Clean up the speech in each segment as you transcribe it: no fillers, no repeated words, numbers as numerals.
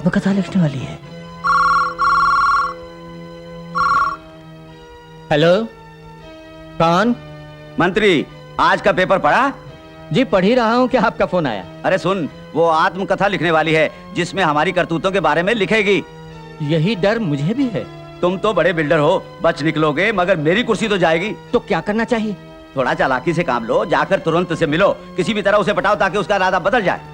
आत्मकथा लिखने वाली है। हेलो, कौन? मंत्री, आज का पेपर पढ़ा? जी पढ़ ही रहा हूँ, क्या आपका फोन आया? अरे सुन, वो आत्मकथा लिखने वाली है जिसमें हमारी करतूतों के बारे में लिखेगी। यही डर मुझे भी है। तुम तो बड़े बिल्डर हो, बच निकलोगे, मगर मेरी कुर्सी तो जाएगी। तो क्या करना चाहिए? थोड़ा चालाकी से काम लो, जाकर तुरंत से मिलो, किसी भी तरह उसे पटाओ ताकि उसका इरादा बदल जाए।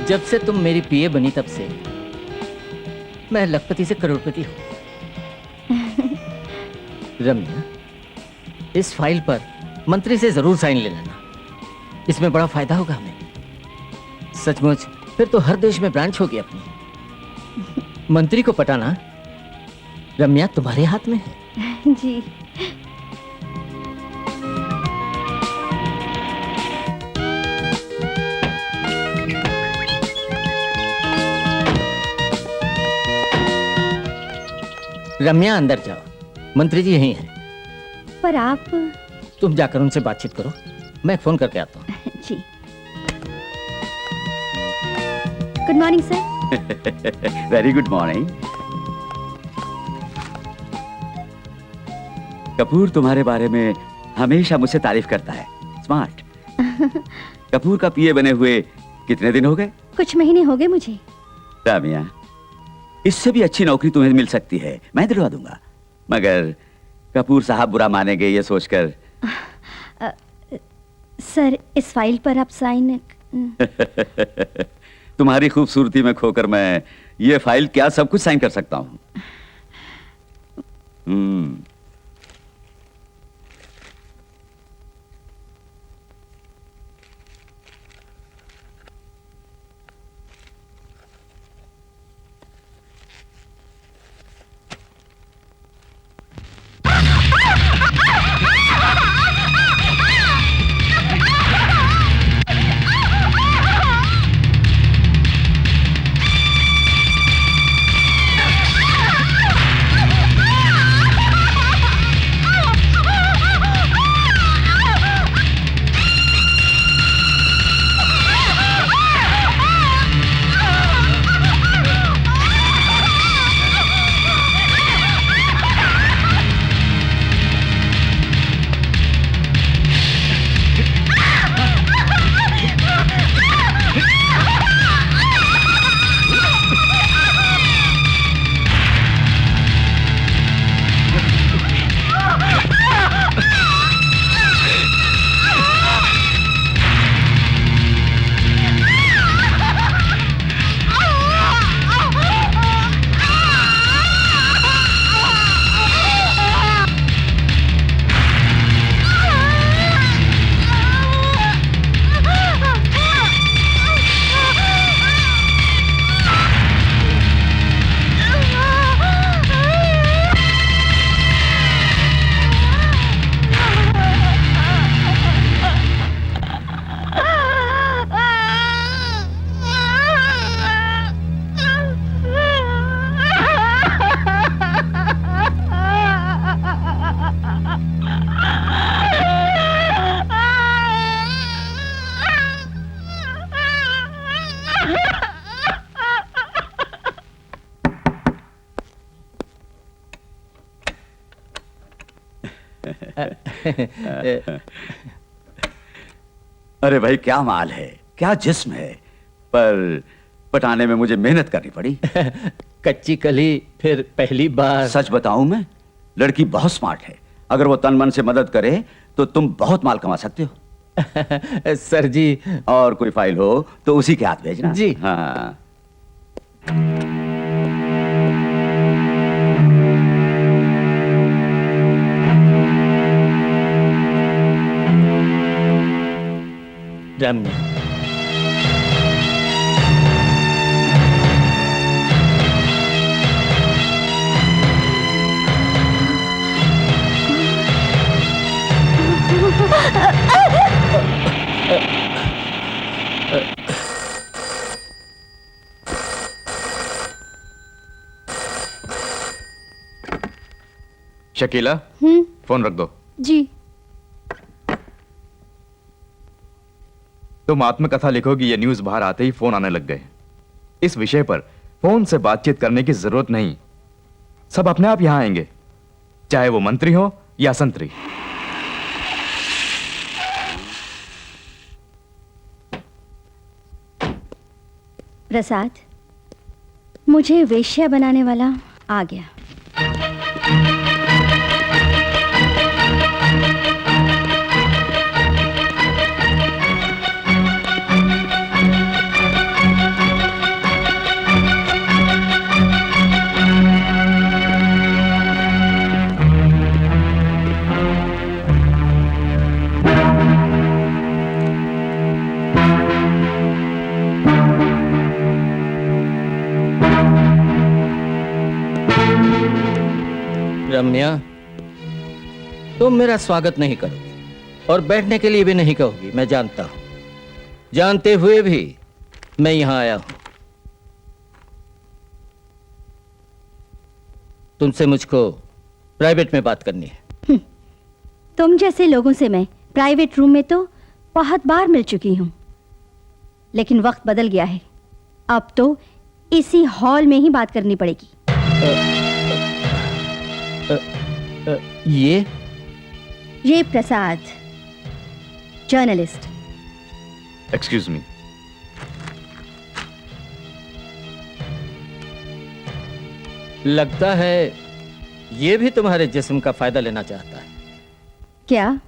जब से तुम मेरी पीए बनी तब से मैं लखपति से करोड़पति हूं। रम्या, इस फाइल पर मंत्री से जरूर साइन ले लेना, इसमें बड़ा फायदा होगा हमें। सचमुच फिर तो हर देश में ब्रांच होगी अपनी। मंत्री को पटाना रम्या तुम्हारे हाथ में है। जी। रम्या, अंदर जाओ, मंत्री जी यहीं हैं। पर आप? तुम जाकर उनसे बातचीत करो, मैं फोन करके आता हूँ। जी। Good morning sir. Very good morning. Kapoor तुम्हारे बारे में हमेशा मुझसे तारीफ करता है, स्मार्ट। कपूर का पीए बने हुए कितने दिन हो गए? कुछ महीने हो गए मुझे। रामिया, इससे भी अच्छी नौकरी तुम्हें मिल सकती है, मैं दिलवा दूंगा, मगर कपूर साहब बुरा मानेंगे ये सोचकर। सर, इस फाइल पर आप साइन। तुम्हारी खूबसूरती में खोकर मैं ये फाइल क्या सब कुछ साइन कर सकता हूं। अरे भाई, क्या माल है, क्या जिस्म है, पर पटाने में मुझे मेहनत करनी पड़ी। कच्ची कली फिर पहली बार। सच बताऊं, मैं लड़की बहुत स्मार्ट है, अगर वो तन मन से मदद करे तो तुम बहुत माल कमा सकते हो। सर जी, और कोई फाइल हो तो उसी के हाथ भेजना। जी हाँ। रम्या, शकीला, फोन रख दो। जी। तुम आत्मकथा लिखोगी, ये न्यूज बाहर आते ही फोन आने लग गए। इस विषय पर फोन से बातचीत करने की जरूरत नहीं, सब अपने आप यहां आएंगे, चाहे वो मंत्री हो या संतरी। प्रसाद, मुझे वेश्या बनाने वाला आ गया। रम्या, तुम मेरा स्वागत नहीं करोगी और बैठने के लिए भी नहीं कहोगी, मैं जानता हूं। जानते हुए भी मैं यहां आया हूं। तुमसे मुझको प्राइवेट में बात करनी है। तुम जैसे लोगों से मैं प्राइवेट रूम में तो बहुत बार मिल चुकी हूं, लेकिन वक्त बदल गया है। अब तो इसी हॉल में ही बात करनी पड़ेगी। ये प्रसाद, जर्नलिस्ट। Excuse me. लगता है ये भी तुम्हारे जिस्म का फायदा लेना चाहता है। क्या?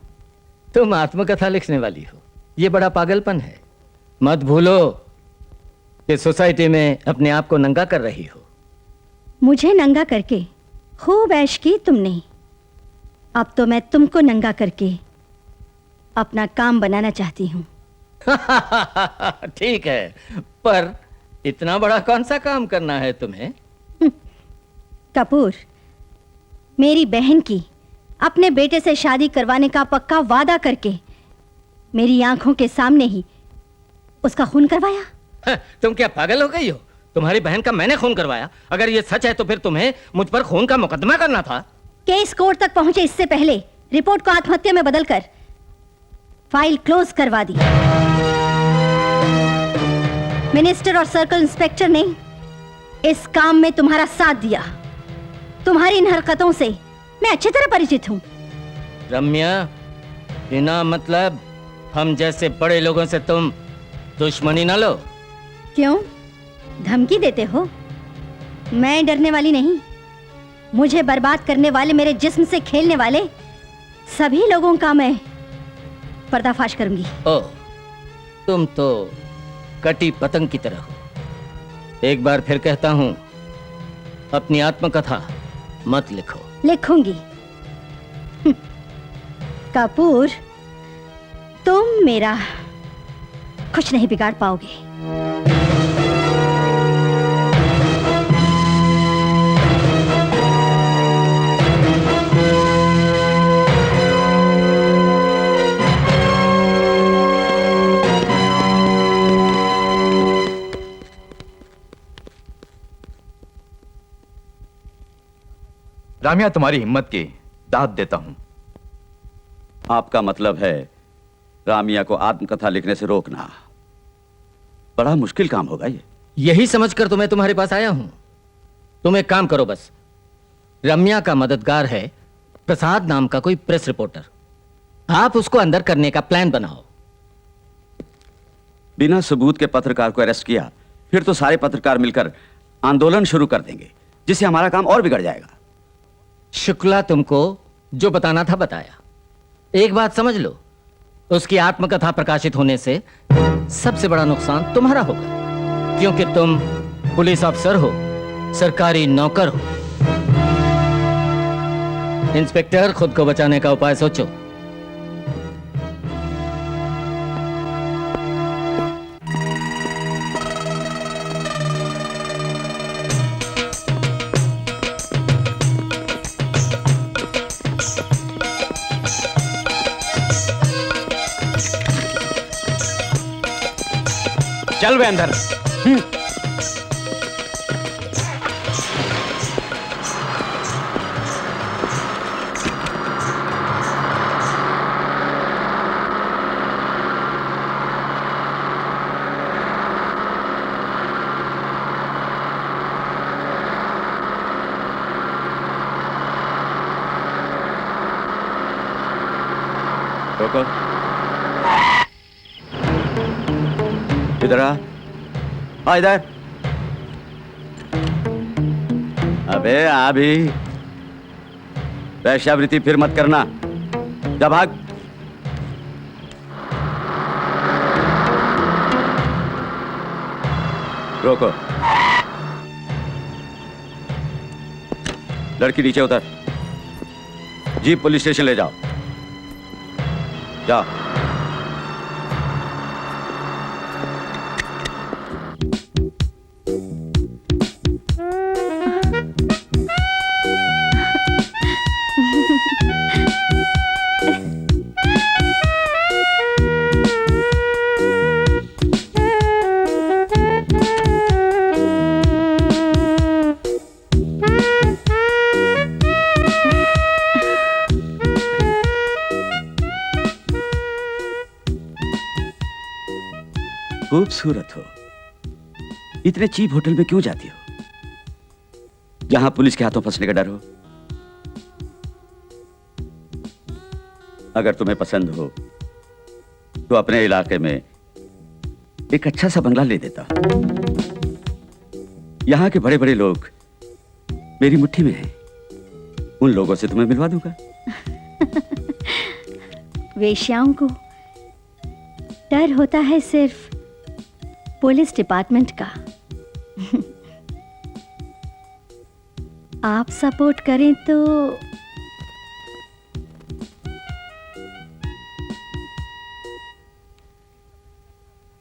तुम आत्मकथा लिखने वाली हो, ये बड़ा पागलपन है। मत भूलो कि सोसाइटी में अपने आप को नंगा कर रही हो। मुझे नंगा करके खूब ऐश की तुमने, अब तो मैं तुमको नंगा करके अपना काम बनाना चाहती हूँ। ठीक है, पर इतना बड़ा कौन सा काम करना है तुम्हें? कपूर, मेरी बहन की अपने बेटे से शादी करवाने का पक्का वादा करके मेरी आंखों के सामने ही उसका खून करवाया। तुम क्या पागल हो गई हो? तुम्हारी बहन का मैंने खून करवाया? अगर ये सच है तो फिर तुम्हें मुझ पर खून का मुकदमा करना था। केस कोर्ट तक पहुंचे इससे पहले रिपोर्ट को आत्महत्या में बदलकर फाइल क्लोज करवा दी। मिनिस्टर और सर्कल इंस्पेक्टर ने इस काम में तुम्हारा साथ दिया। तुम्हारी इन हरकतों से मैं अच्छी तरह परिचित हूं। रम्या, बिना मतलब हम जैसे बड़े लोगों से तुम दुश्मनी न लो। क्यों धमकी देते हो? मैं डरने वाली नहीं। मुझे बर्बाद करने वाले, मेरे जिस्म से खेलने वाले सभी लोगों का मैं पर्दाफाश करूंगी। ओ, तुम तो कटी पतंग की तरह हो। एक बार फिर कहता हूं, अपनी आत्मकथा मत लिखो। लिखूंगी। कपूर, तुम मेरा कुछ नहीं बिगाड़ पाओगे। रामिया, तुम्हारी हिम्मत की दाद देता हूं। आपका मतलब है रामिया को आत्मकथा लिखने से रोकना? बड़ा मुश्किल काम होगा ये। यही समझकर तो मैं तुम्हारे पास आया हूं। तुम एक काम करो, बस रम्या का मददगार है प्रसाद नाम का कोई प्रेस रिपोर्टर, आप उसको अंदर करने का प्लान बनाओ। बिना सबूत के पत्रकार को अरेस्ट किया, फिर तो सारे पत्रकार मिलकर आंदोलन शुरू कर देंगे, जिससे हमारा काम और बिगड़ जाएगा। शुक्ला तुमको जो बताना था बताया। एक बात समझ लो, उसकी आत्मकथा प्रकाशित होने से सबसे बड़ा नुकसान तुम्हारा होगा, क्योंकि तुम पुलिस अफसर हो, सरकारी नौकर हो। इंस्पेक्टर, खुद को बचाने का उपाय सोचो। चल वे अंदर। रोको, इधर आ इधर। अबे आ भी, वैश्यावृत्ति फिर मत करना, जा भाग। रोको, लड़की नीचे उतर, जीप पुलिस स्टेशन ले जाओ, जाओ। खूबसूरत हो, इतने चीप होटल में क्यों जाती हो जहां पुलिस के हाथों फंसने का डर हो? अगर तुम्हें पसंद हो तो अपने इलाके में एक अच्छा सा बंगला ले देता। यहां के बड़े बड़े लोग मेरी मुट्ठी में हैं, उन लोगों से तुम्हें मिलवा दूंगा। वेश्याओं को डर होता है सिर्फ पुलिस डिपार्टमेंट का। आप सपोर्ट करें तो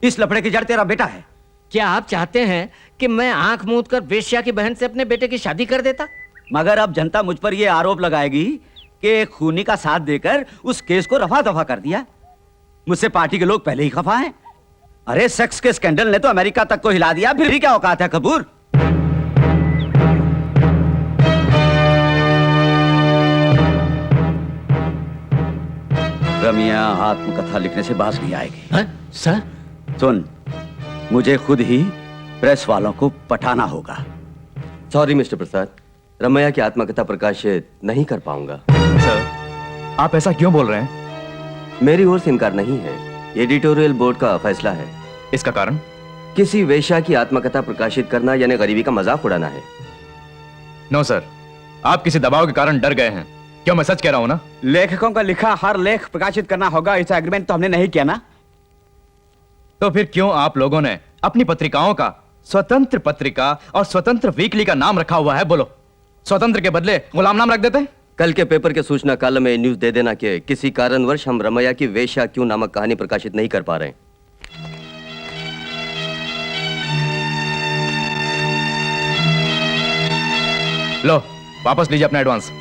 इस लफड़े की जड़ तेरा बेटा है। क्या आप चाहते हैं कि मैं आंख मूंद कर वेश्या की बहन से अपने बेटे की शादी कर देता? मगर अब जनता मुझ पर यह आरोप लगाएगी कि एक खूनी का साथ देकर उस केस को रफा दफा कर दिया। मुझसे पार्टी के लोग पहले ही खफा हैं। अरे सेक्स के स्कैंडल ने तो अमेरिका तक को हिला दिया, फिर भी क्या औकात है कपूर? रमिया आत्मकथा लिखने से बाज नहीं आएगी। हाँ, सर? सुन, मुझे खुद ही प्रेस वालों को पटाना होगा। सॉरी मिस्टर प्रसाद, रमैया की आत्मकथा प्रकाशित नहीं कर पाऊंगा। सर, आप ऐसा क्यों बोल रहे हैं? मेरी ओर से इनकार नहीं है, एडिटोरियल बोर्ड का फैसला है। इसका कारण? किसी वेश्या की आत्मकथा प्रकाशित करना यानी गरीबी का मजाक उड़ाना है। नो सर, आप किसी दबाव के कारण डर गए हैं। क्यों, मैं सच कह रहा हूं ना? लेखकों का लिखा हर लेख प्रकाशित करना होगा, इस एग्रीमेंट तो हमने नहीं किया ना। तो फिर क्यों आप लोगों ने अपनी पत्रिकाओं का स्वतंत्र पत्रिका और स्वतंत्र वीकली का नाम रखा हुआ है? बोलो, स्वतंत्र के बदले गुलाम नाम रख देते? कल के पेपर के सूचना कालम में न्यूज दे देना कि किसी कारणवश हम रमैया की वेश्या क्यों नामक कहानी प्रकाशित नहीं कर पा रहे। लो, वापस लीजिए अपना एडवांस।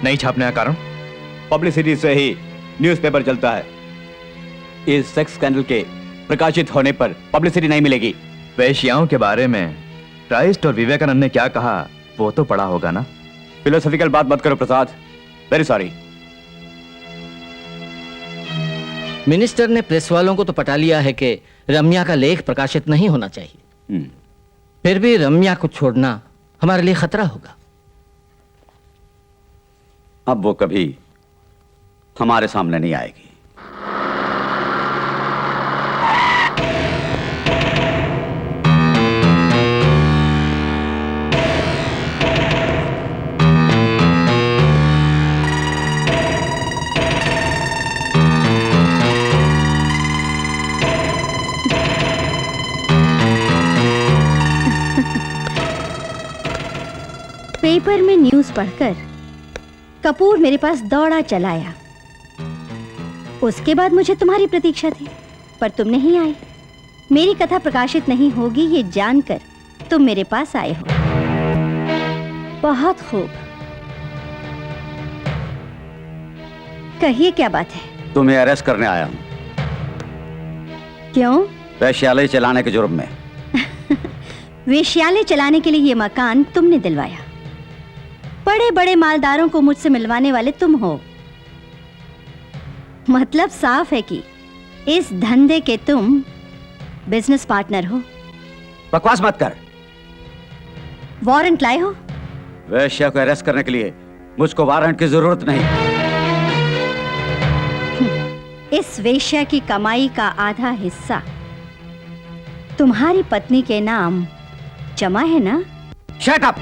नहीं छापने का कारण? पब्लिसिटी से ही न्यूज़पेपर चलता है। इस सेक्स स्कैंडल के प्रकाशित होने पर पब्लिसिटी नहीं मिलेगी। वेश्याओं के बारे में क्राइस्ट और विवेकानंद ने क्या कहा वो तो पढ़ा होगा ना? फिलोसॉफिकल बात मत करो प्रसाद, वेरी सॉरी। मिनिस्टर ने प्रेस वालों को तो पटा लिया है कि रम्या का लेख प्रकाशित नहीं होना चाहिए। फिर भी रम्या को छोड़ना हमारे लिए खतरा होगा। अब वो कभी हमारे सामने नहीं आएगी। पेपर में न्यूज़ पढ़कर कपूर मेरे पास दौड़ा चलाया। उसके बाद मुझे तुम्हारी प्रतीक्षा थी, पर तुम नहीं आए। मेरी कथा प्रकाशित नहीं होगी ये जानकर तुम मेरे पास आए हो। बहुत खूब, कहिए क्या बात है? तुम्हें अरेस्ट करने आया हूँ। क्यों? वैश्यालय चलाने के जुर्म में। वेश्यालय चलाने के लिए ये मकान तुमने दिलवाया। बड़े बड़े मालदारों को मुझसे मिलवाने वाले तुम हो। मतलब साफ है कि इस धंधे के तुम बिजनेस पार्टनर हो। बकवास मत कर। वारंट लाए हो? वैश्या को अरेस्ट करने के लिए मुझको वारंट की जरूरत नहीं। इस वेश्या की कमाई का आधा हिस्सा तुम्हारी पत्नी के नाम जमा है ना? Shut up.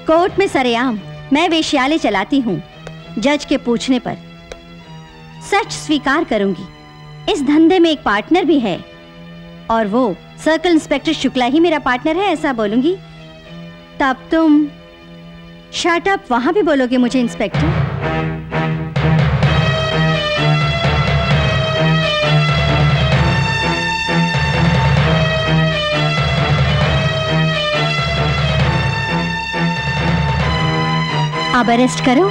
कोर्ट में सरेआम मैं वेश्यालय चलाती हूँ। जज के पूछने पर सच स्वीकार करूंगी। इस धंधे में एक पार्टनर भी है और वो सर्कल इंस्पेक्टर शुक्ला ही मेरा पार्टनर है, ऐसा बोलूंगी। तब तुम शट अप वहां भी बोलोगे मुझे इंस्पेक्टर? अब अरेस्ट करो।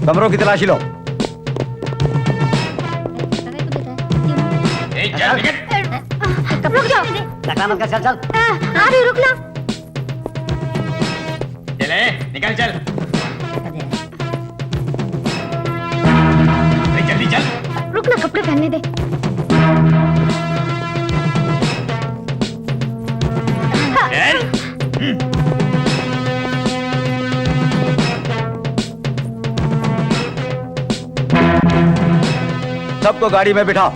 कमरों की तलाशी लो। रुक जाओ। चल चल अरे रुक ना। चले निकल चल। जल्दी चल। रुक ना, कपड़े पहनने दे। सबको गाड़ी में बिठाओ।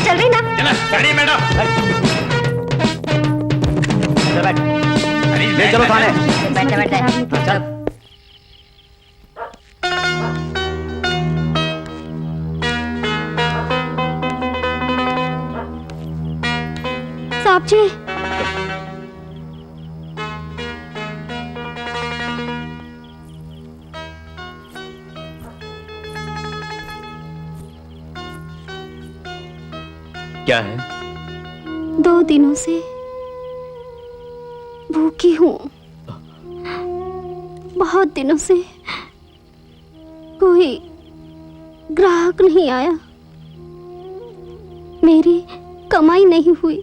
चल रही ना? गाड़ी में ले चलो थाने। चल। साहब जी, क्या है? 2 दिनों से भूखी हूँ। बहुत दिनों से कोई ग्राहक नहीं आया। मेरी कमाई नहीं हुई।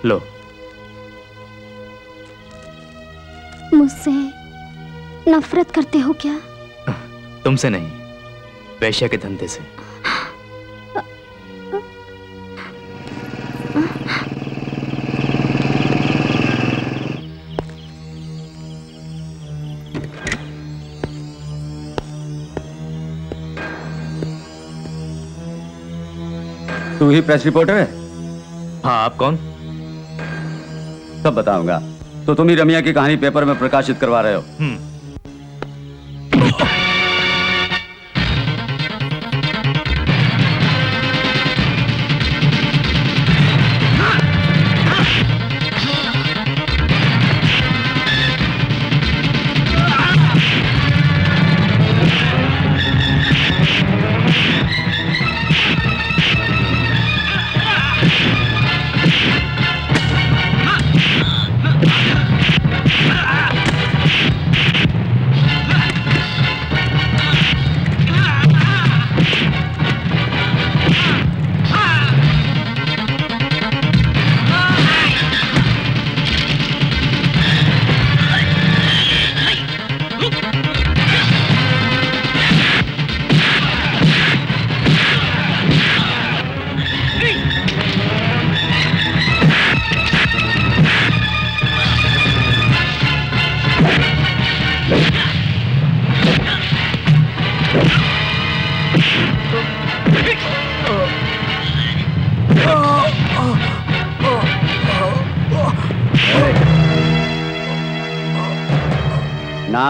लो। मुझसे नफरत करते हो क्या? तुमसे नहीं, वैश्या के धंधे से। तू ही प्रेस रिपोर्टर है? हाँ, आप कौन? सब बताऊंगा। तो तुम ही रमिया की कहानी पेपर में प्रकाशित करवा रहे हो?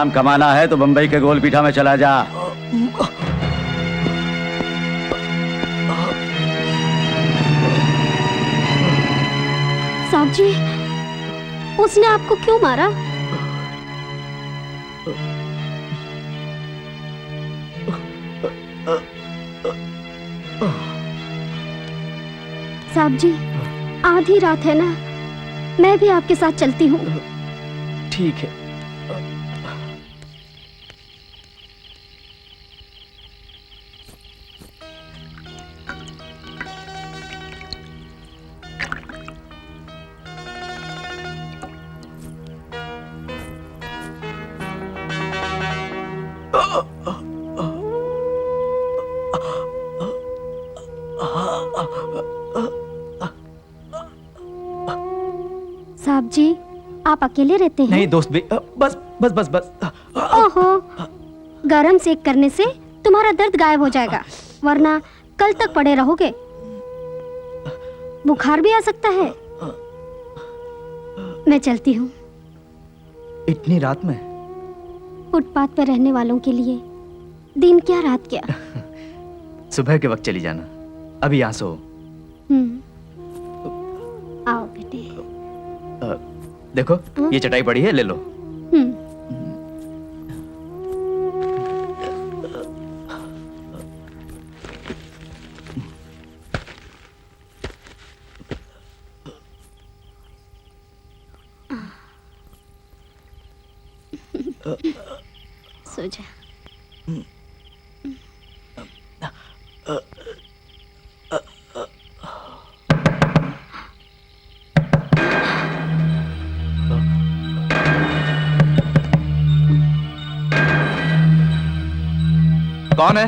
नाम कमाना है तो बंबई के गोलपीठा में चला जा। साहब जी, उसने आपको क्यों मारा? साहब जी, आधी रात है ना, मैं भी आपके साथ चलती हूँ। ठीक है। साहब जी, आप अकेले रहते हैं? नहीं दोस्त भी, बस बस बस बस। ओहो, गरम सेक करने से तुम्हारा दर्द गायब हो जाएगा, वरना कल तक पड़े रहोगे। बुखार भी आ सकता है। मैं चलती हूँ। इतनी रात में? फुटपाथ पर रहने वालों के लिए दिन क्या रात क्या। सुबह के वक्त चली जाना, अभी यहाँ सो। आओ बेटे। देखो ये चटाई पड़ी है, ले लो। सो जा। कौन है?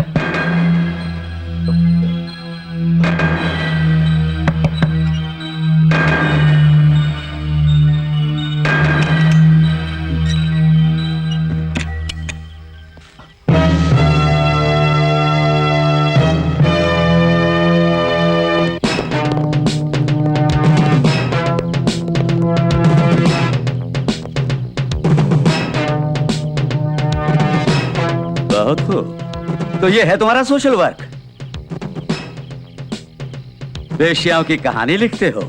बहुत खूब। तो ये है तुम्हारा सोशल वर्क। वेश्याओं की कहानी लिखते हो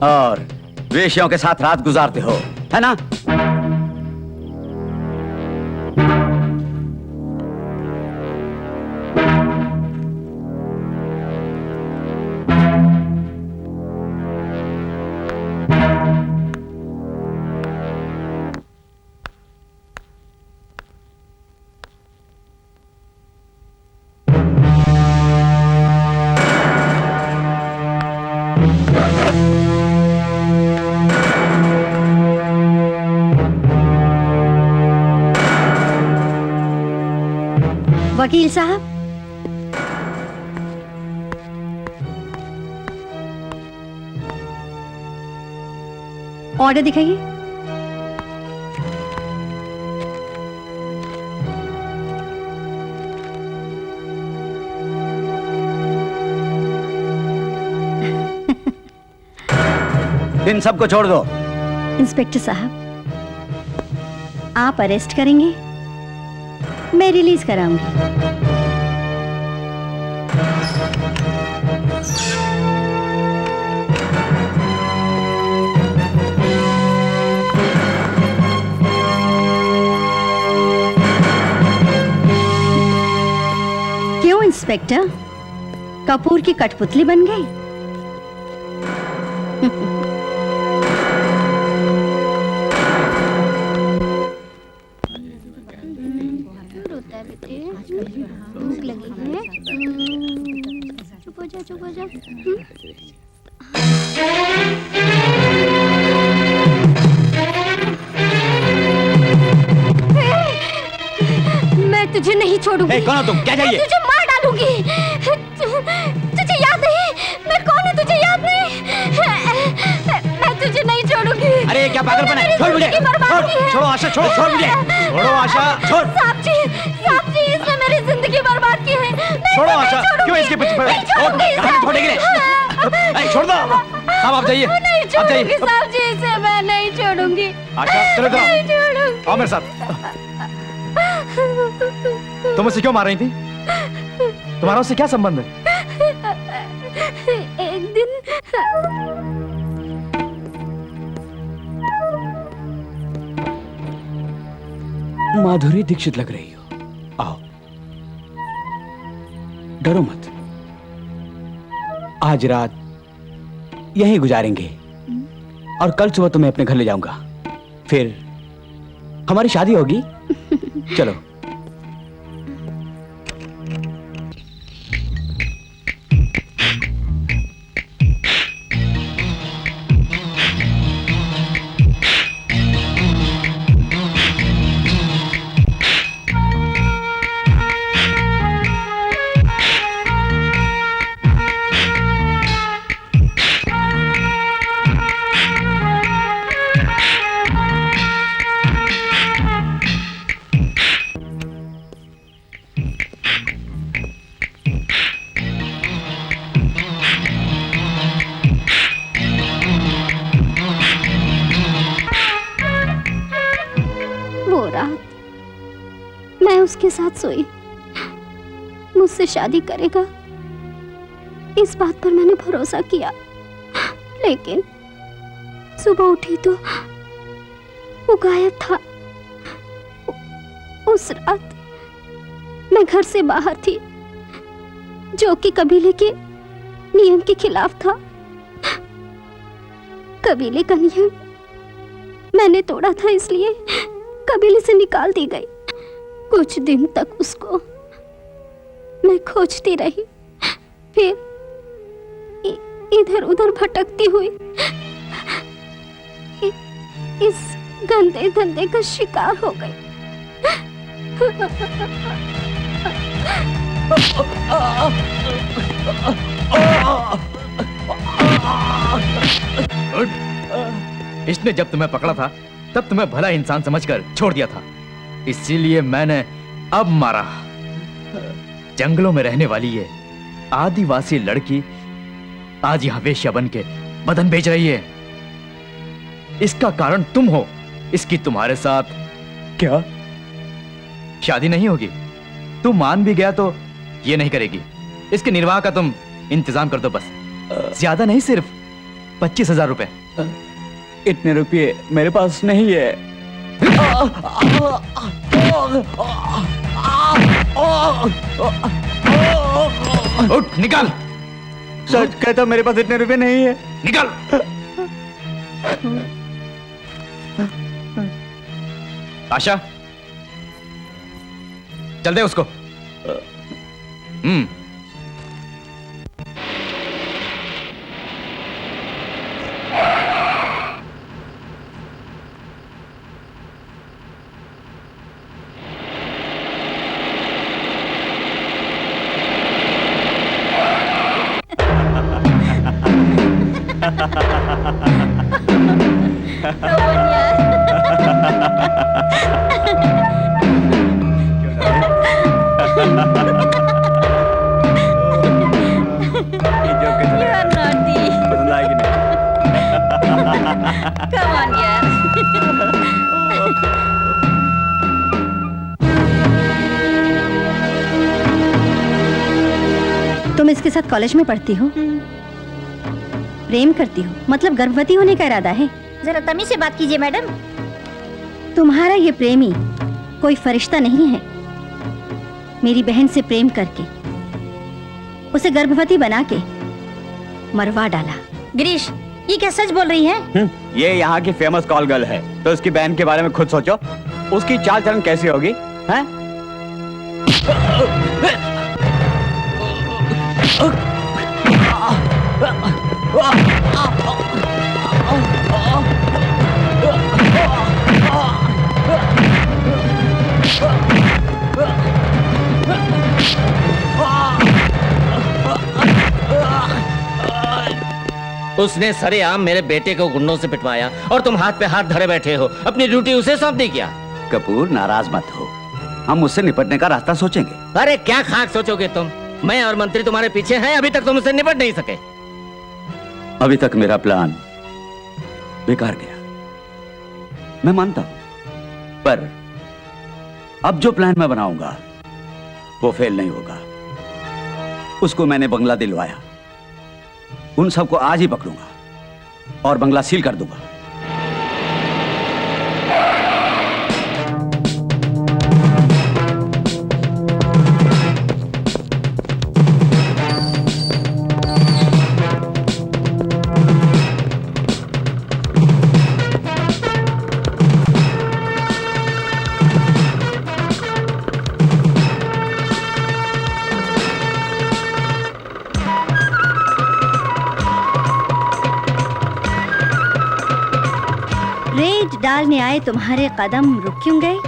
और वेश्याओं के साथ रात गुजारते हो, है ना? वकील साहब, ऑर्डर दिखाइए। इन सबको छोड़ दो। इंस्पेक्टर साहब, आप अरेस्ट करेंगे, मैं रिलीज कराऊंगी। क्यों इंस्पेक्टर, कपूर की कठपुतली बन गई? भूख लगी है। चुप हो जा। मैं तुझे नहीं छोड़ूंगी। कौन हो तुम? क्या चाहिए? मैं तुझे मार डालूंगी। तुझे याद नहीं मैं कौन है? तुझे याद नहीं? मैं तुझे नहीं छोड़ूंगी। अरे क्या पागलपन है? छोड़ मुझे। छोड़ो आशा, छोड़ मुझे। छोड़ो आशा, छोड़। साहब जी, इसने मेरी जिंदगी बर्बाद की है। छोड़ो आशा, क्यों इसके पीछे पड़े? कहां छोड़ेंगे? छोड़ दो। साहब आप जाइए, नहीं आप जाइए। छोड़ूंगी साहब जी, इसे मैं नहीं छोड़ूंगी। आशा चलो नहीं इधर छोड़ूंगी। आओ मेरे साथ। तुम उसे क्यों मार रही थी? तुम्हारा उससे क्या संबंध है? एक दिन माधुरी दीक्षित लग रही हो। आओ, डरो मत। आज रात यहीं गुजारेंगे और कल सुबह तुम्हें अपने घर ले जाऊंगा। फिर हमारी शादी होगी। चलो। वो रात मैं उसके साथ सोई, मुझसे शादी करेगा इस बात पर मैंने भरोसा किया, लेकिन सुबह उठी तो वो गायब था। उस रात मैं घर से बाहर थी, जो कि कबीले के नियम के खिलाफ था। कबीले का नियम मैंने तोड़ा था, इसलिए कबीले से निकाल दी गई। कुछ दिन तक उसको मैं खोजती रही, फिर इधर उधर भटकती हुई इस गंदे धंधे का शिकार हो गई। इसने जब तुम्हें पकड़ा था तब तुम्हें भला इंसान समझकर छोड़ दिया था, इसीलिए मैंने अब मारा। जंगलों में रहने वाली ये आदिवासी लड़की आज यहां वेश्या बन के बदन बेच रही है। इसका कारण तुम हो। इसकी तुम्हारे साथ क्या शादी नहीं होगी? तू मान भी गया तो ये नहीं करेगी। इसके निर्वाह का तुम इंतजाम कर दो बस। ज्यादा नहीं, सिर्फ 25,000 रुपए। इतने रुपये मेरे पास नहीं है। उठ, निकल। सच कहता, मेरे पास इतने रुपये नहीं है। निकल। आशा, चल दे उसको। तुम इसके साथ कॉलेज में पढ़ती हो, प्रेम करती हो, मतलब गर्भवती होने का इरादा है? जरा तमीज से बात कीजिए मैडम। तुम्हारा ये प्रेमी कोई फरिश्ता नहीं है। मेरी बहन से प्रेम करके उसे गर्भवती बना के मरवा डाला। गिरीश, ये क्या सच बोल रही है? ये यहाँ की फेमस कॉल गर्ल है, तो उसकी बहन के बारे में खुद सोचो। उसकी चाल चलन कैसी होगी, हैं? उसने सरेआम मेरे बेटे को गुंडों से पिटवाया और तुम हाथ पे हाथ धरे बैठे हो। अपनी ड्यूटी उसे सौंप दी क्या? कपूर, नाराज मत हो, हम उससे निपटने का रास्ता सोचेंगे। अरे क्या खाक सोचोगे तुम? मैं और मंत्री तुम्हारे पीछे हैं, अभी तक तुम उससे निपट नहीं सके। अभी तक मेरा प्लान बेकार गया, मैं मानता हूं, पर अब जो प्लान मैं बनाऊंगा वो फेल नहीं होगा। उसको मैंने बंगला दिलवाया, उन सबको आज ही पकड़ूंगा और बंगला सील कर दूंगा। रेड डालने आए तुम्हारे कदम रुक क्यों गए?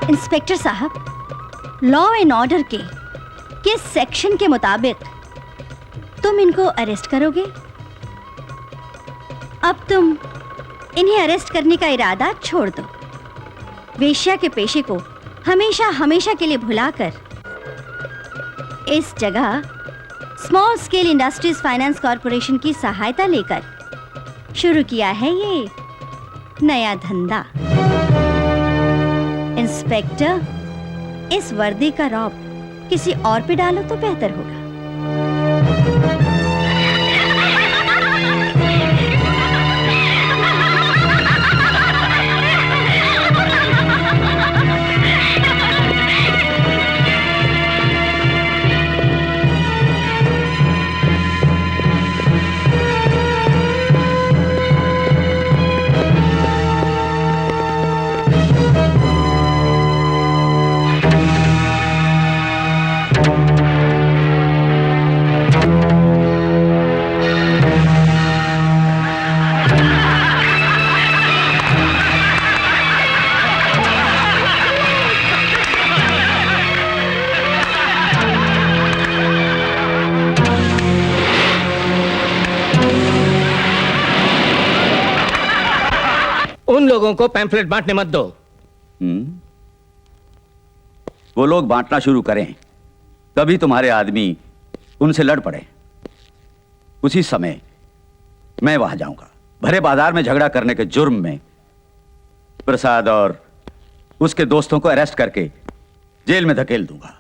इंस्पेक्टर साहब, लॉ एंड ऑर्डर के किस सेक्शन के मुताबिक तुम इनको अरेस्ट करोगे? अब तुम इन्हें अरेस्ट करने का इरादा छोड़ दो। वेश्या के पेशे को हमेशा हमेशा के लिए भुलाकर इस जगह small scale industries finance corporation की सहायता लेकर शुरू किया है ये नया धंधा। इंस्पेक्टर, इस वर्दी का रौब किसी और पे डालो तो बेहतर होगा। उन लोगों को पैम्फलेट बांटने मत दो। वो लोग बांटना शुरू करें तभी तुम्हारे आदमी उनसे लड़ पड़े। उसी समय मैं वहां जाऊंगा। भरे बाजार में झगड़ा करने के जुर्म में प्रसाद और उसके दोस्तों को अरेस्ट करके जेल में धकेल दूंगा।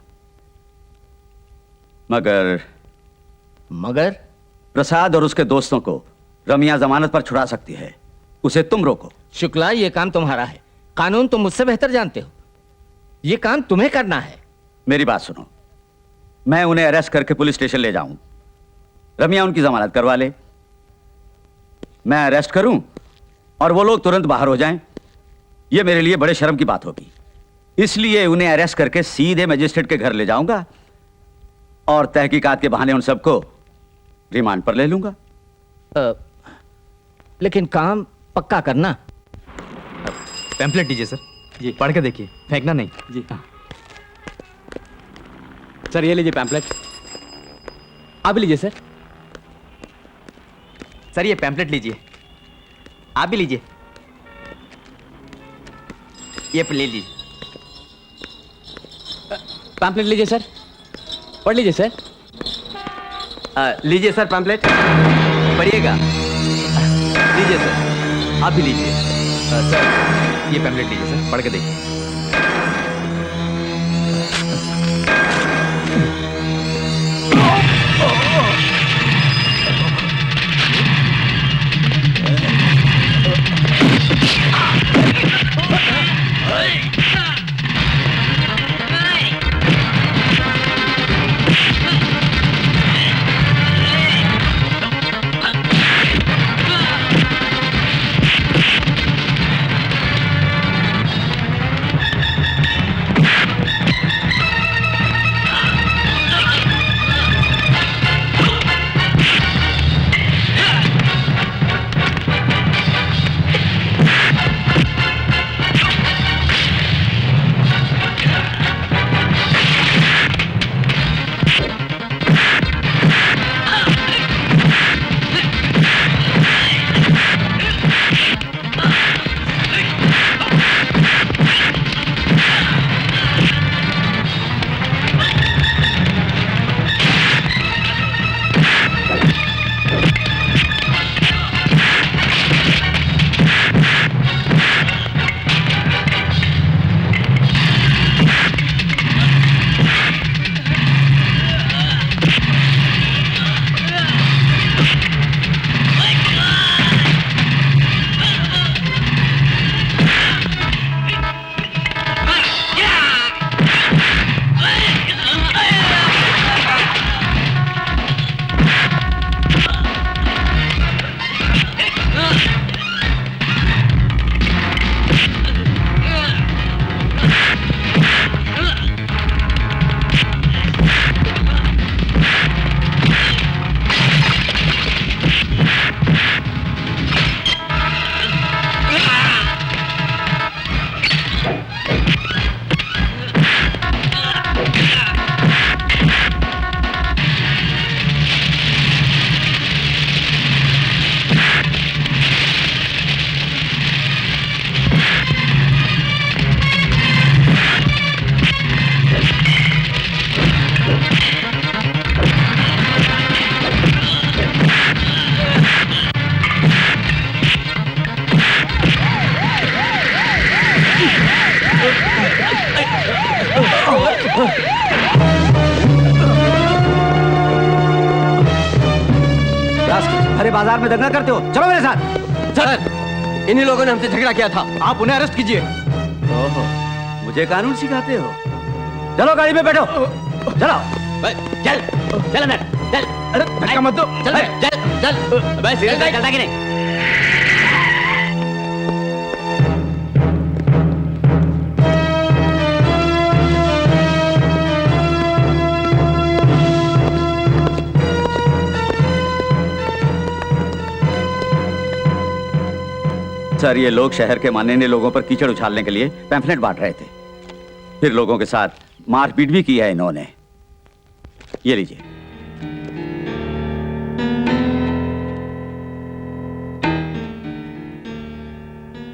मगर प्रसाद और उसके दोस्तों को रमिया जमानत पर छुड़ा सकती है, उसे तुम रोको। शुक्ला, ये काम तुम्हारा है। कानून तुम मुझसे बेहतर जानते हो। ये काम तुम्हें करना है। मेरी बात सुनो, मैं उन्हें अरेस्ट करके पुलिस स्टेशन ले जाऊं, रमिया उनकी जमानत करवा ले, मैं अरेस्ट करूं और वो लोग तुरंत बाहर हो जाएं, ये मेरे लिए बड़े शर्म की बात होगी। इसलिए उन्हें अरेस्ट करके सीधे मजिस्ट्रेट के घर ले जाऊंगा और तहकीकात के बहाने उन सबको रिमांड पर ले लूंगा। लेकिन काम पक्का करना। पैम्फलेट दीजिए सर। जी, पढ़ के देखिए, फेंकना नहीं। जी सर, ये लीजिए पैम्फलेट। आप भी लीजिए सर। सर, ये पैम्फलेट लीजिए। आप भी लीजिए। ये ले लीजिए। पैम्फलेट लीजिए सर, पढ़ लीजिए सर। लीजिए सर पैम्फलेट, पढ़िएगा। लीजिए सर, आप भी लीजिए। सर, ये पैम्फलेट लीजिए सर, पढ़ के देखिए। भरे बाजार में दंगा करते हो, चलो मेरे साथ। सर, इन्हीं लोगों ने हमसे झगड़ा किया था। आप उन्हें अरेस्ट कीजिए। ओहो, मुझे कानून सिखाते हो। चलो गाड़ी में बैठो, चलो। चल चल अंदर चल। अरे धक्का मत दो। चल चल चल। बस चलता कि नहीं? सर, ये लोग शहर के माननीय लोगों पर कीचड़ उछालने के लिए पैम्फलेट बांट रहे थे। फिर लोगों के साथ मारपीट भी की है इन्होंने। ये लीजिए।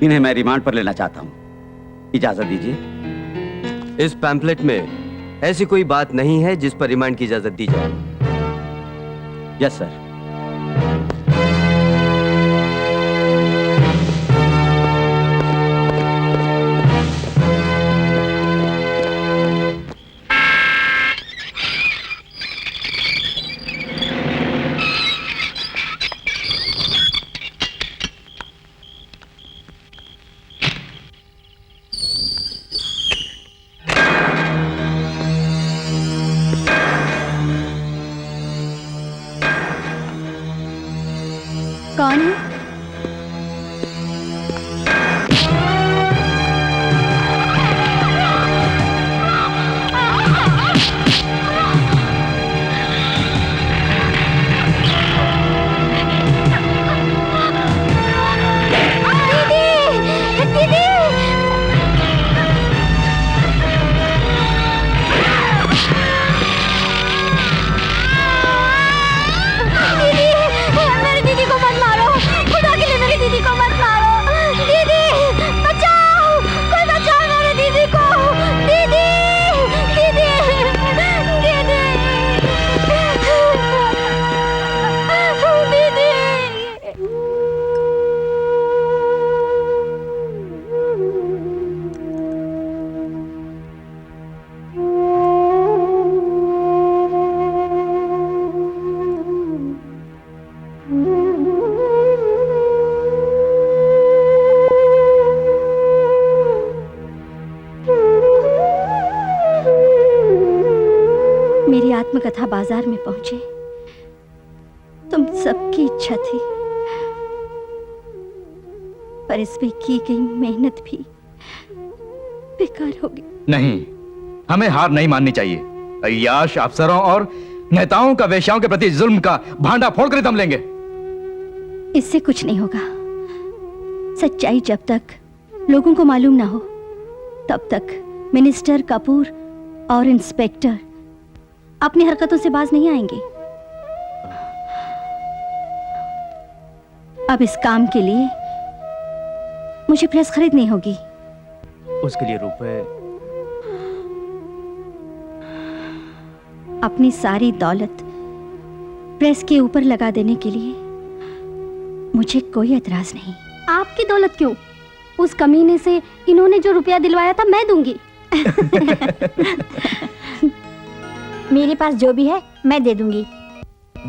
इन्हें मैं रिमांड पर लेना चाहता हूं, इजाजत दीजिए। इस पैम्फलेट में ऐसी कोई बात नहीं है जिस पर रिमांड की इजाजत दी जाए। Yes sir. कौन है? मेरी आत्मकथा बाजार में पहुंचे, तुम सबकी इच्छा थी, पर इस पे की गई मेहनत भी बेकार होगी। नहीं, हमें हार नहीं माननी चाहिए। अय्याश अफसरों और नेताओं का वेश्याओं के प्रति जुल्म का भांडा फोड़ कर दम लेंगे। इससे कुछ नहीं होगा। सच्चाई जब तक लोगों को मालूम ना हो, तब तक मिनिस्टर कपूर और इंस्पेक्टर अपनी हरकतों से बाज नहीं आएंगे। अब इस काम के लिए मुझे प्रेस खरीदनी होगी। उसके लिए रुपए? अपनी सारी दौलत प्रेस के ऊपर लगा देने के लिए मुझे कोई एतराज नहीं। आपकी दौलत क्यों? उस कमीने से इन्होंने जो रुपया दिलवाया था मैं दूंगी। मेरे पास जो भी है मैं दे दूंगी।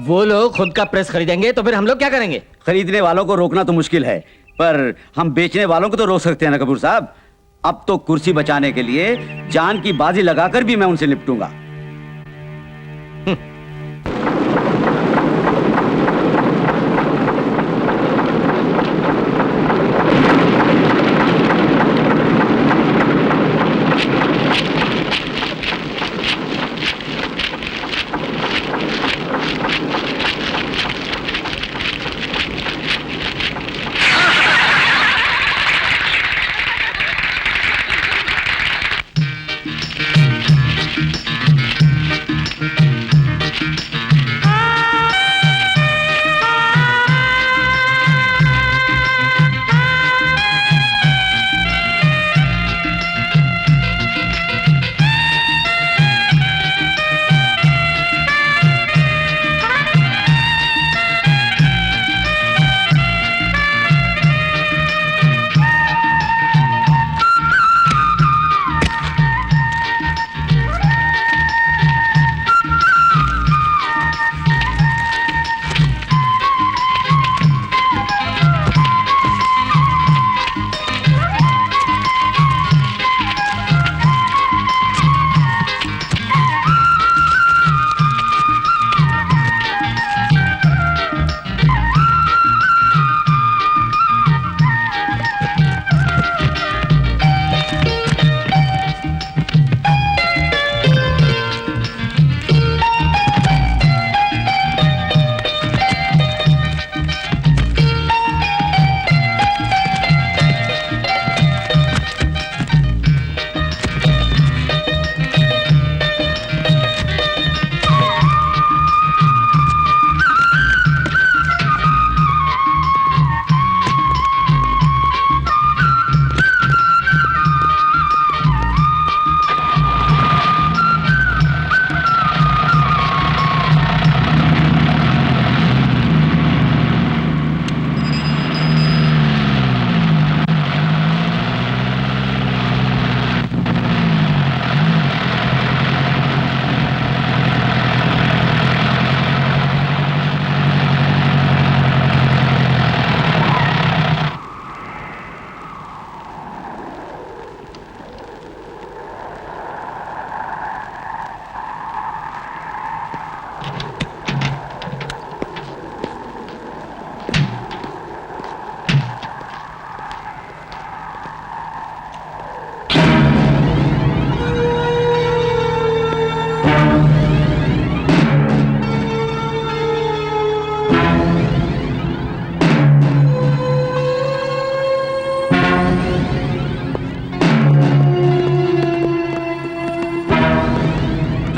वो लोग खुद का प्रेस खरीदेंगे तो फिर हम लोग क्या करेंगे? खरीदने वालों को रोकना तो मुश्किल है, पर हम बेचने वालों को तो रोक सकते हैं ना कपूर साहब। अब तो कुर्सी बचाने के लिए जान की बाजी लगाकर भी मैं उनसे निपटूंगा।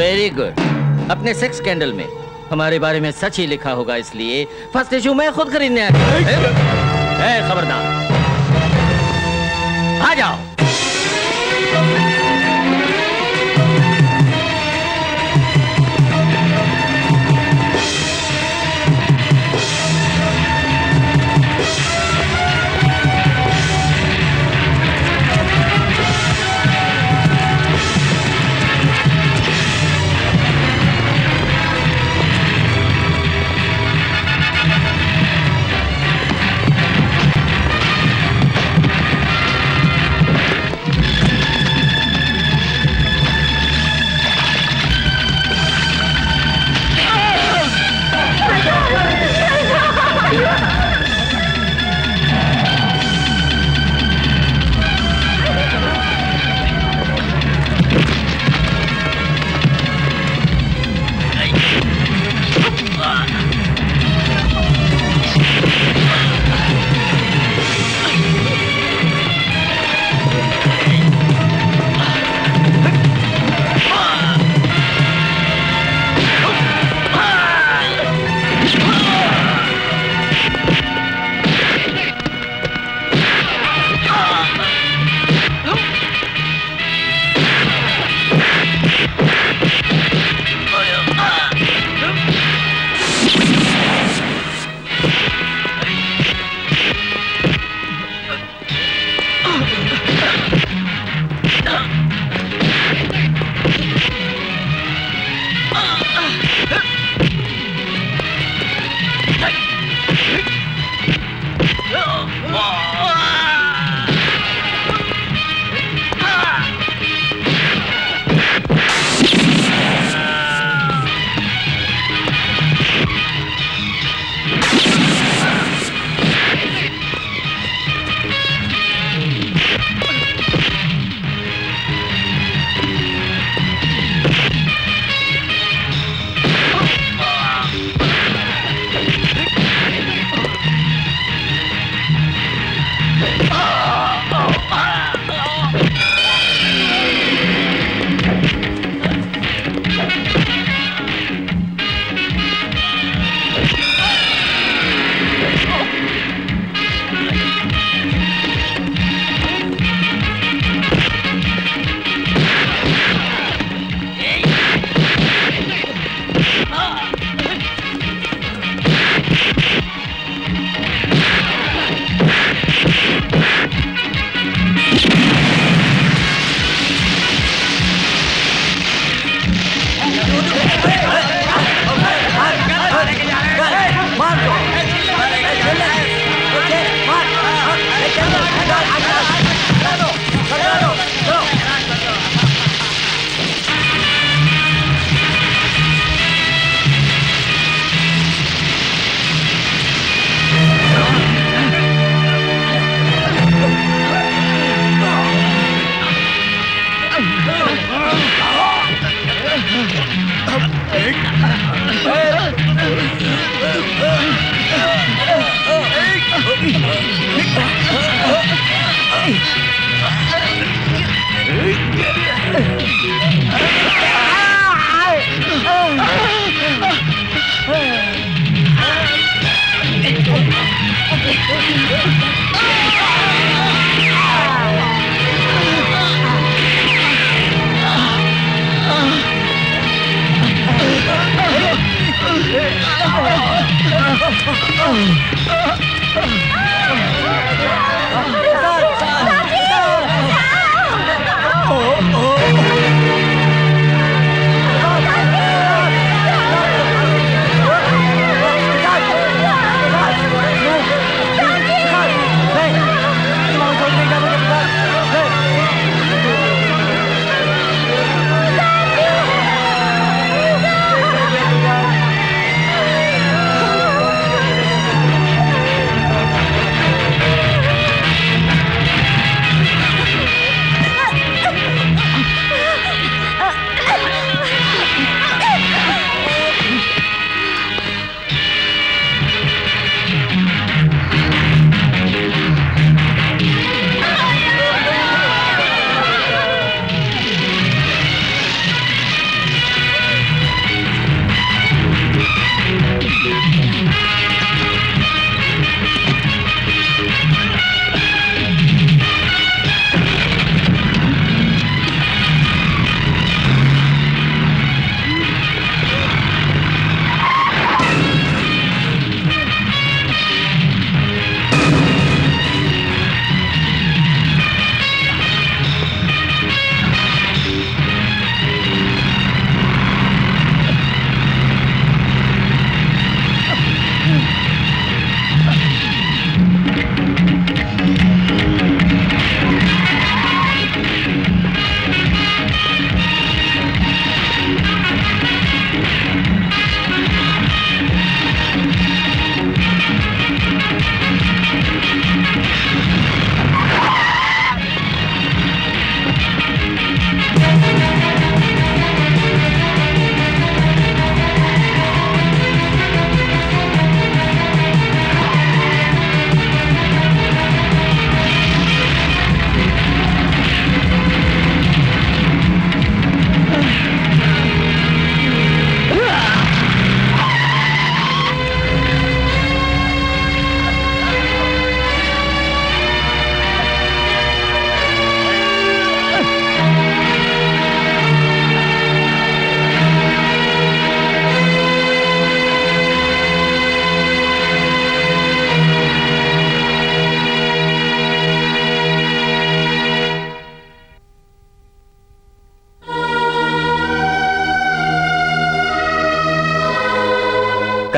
Very good. अपने सेक्स स्कैंडल में हमारे बारे में सच ही लिखा होगा, इसलिए फर्स्ट इशू मैं खुद खरीदने आ गया। खबरदार, आ जाओ।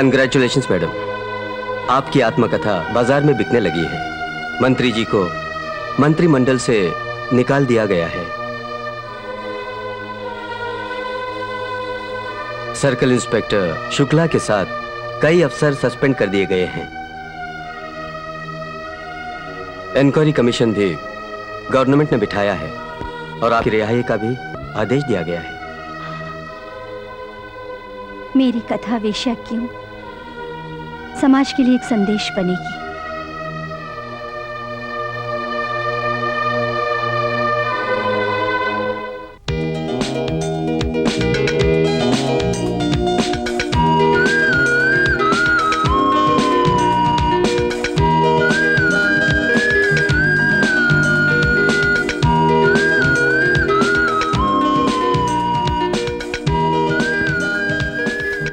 कंग्रेचुलेशंस मैडम, आपकी आत्मकथा बाजार में बिकने लगी है। मंत्री जी को मंत्रिमंडल से निकाल दिया गया है। सर्कल इंस्पेक्टर शुक्ला के साथ कई अफसर सस्पेंड कर दिए गए हैं। इंक्वायरी कमीशन भी गवर्नमेंट ने बिठाया है और आपकी रिहाई का भी आदेश दिया गया है। मेरी कथा वेश्या क्यों समाज के लिए एक संदेश बनेगी।